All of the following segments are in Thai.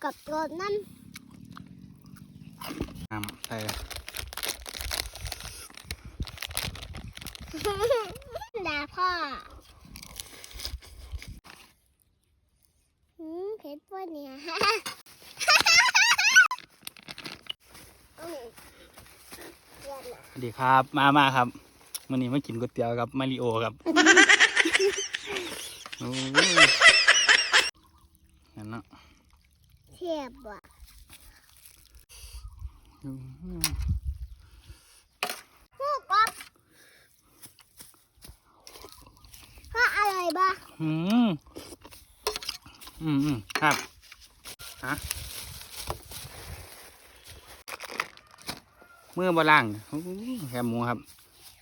กับตัวนั่นน้ำใส่ด่าพ่อเผ็ดป่ะเนี่ยสวัสดีครับมาครับวันนี้มากินก๋วยเตี๋ยวกับมาริโอครับโอ้ยนั่นเนาะเทียบว่ะพูดก๊อฟก็อะไรบ้างครับฮะเมื่อบล่างแคบหมูครับ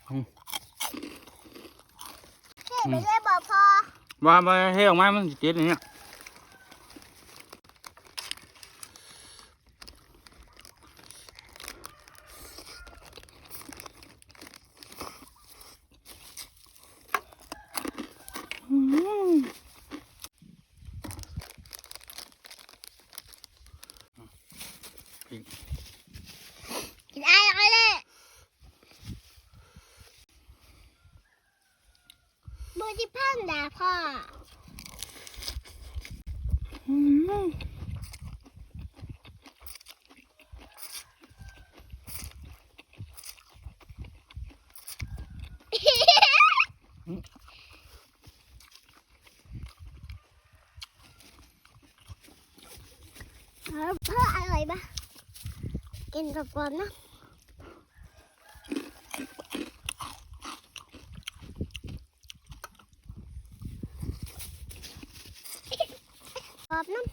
เฮ้ยไม่ได้บอกพอว่าเทออกมามันเจ็ดอย่างเงี้ยกินอะไรเลยมือที่พันด่าพ่อเพื่ออะไรบ้างกินกับก่อนนะกรอบน้ำ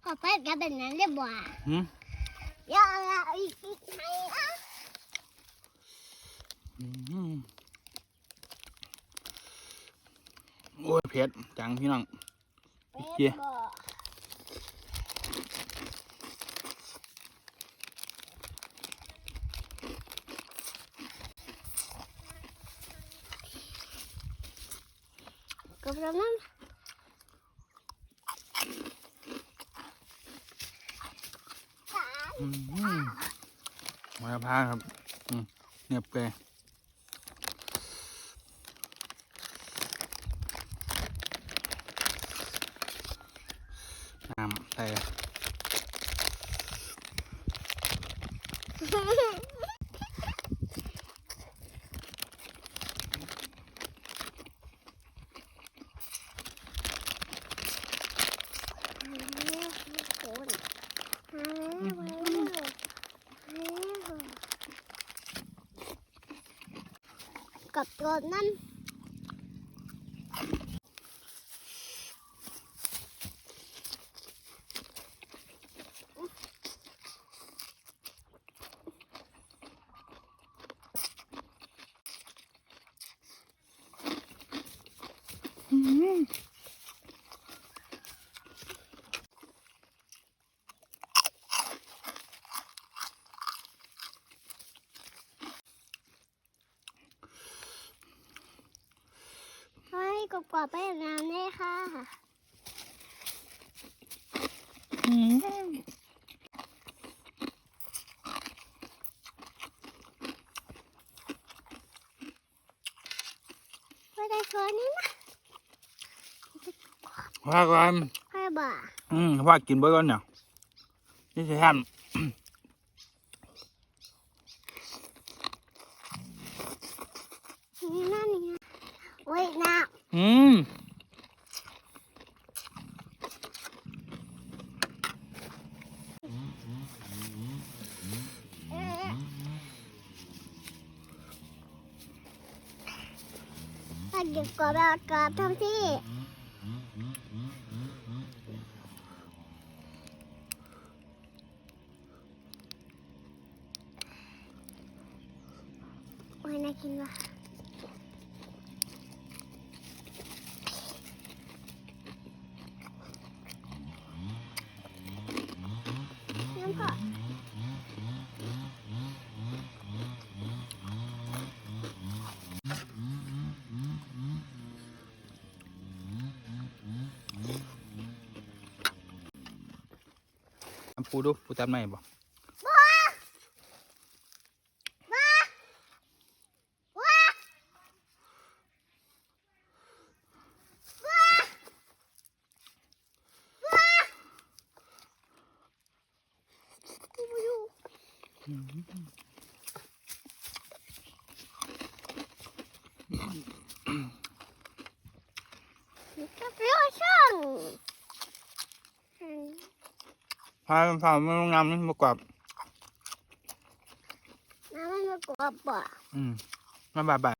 ขอไปกับแบบนั้นเรียบร้อยอย่าอีกไหมอ่ะโอ้ยเผ็ดจังพี่น้องเจี๊ยกับน้ำมาพาครับเงียบเลยน้ำใส่กับตัวนั่นให้กรอบๆไปนานเลยค่ะไม่ได้เกินนี่นะว่าก่อนให้บ่าว่ากินเบอร์ก่อนเนี่ยนี่จะทำนี่นั่นนี่โอ้ยน้ำถ้าเก็บกรอบทั้งที่โอ้ยน่ากินว่ะน้ำพอ ปูดูปูจับไหนบ่ พาไม่ลงน้ำนี่มากกว่า น้ำมันมากรอบป่ะ มาบาด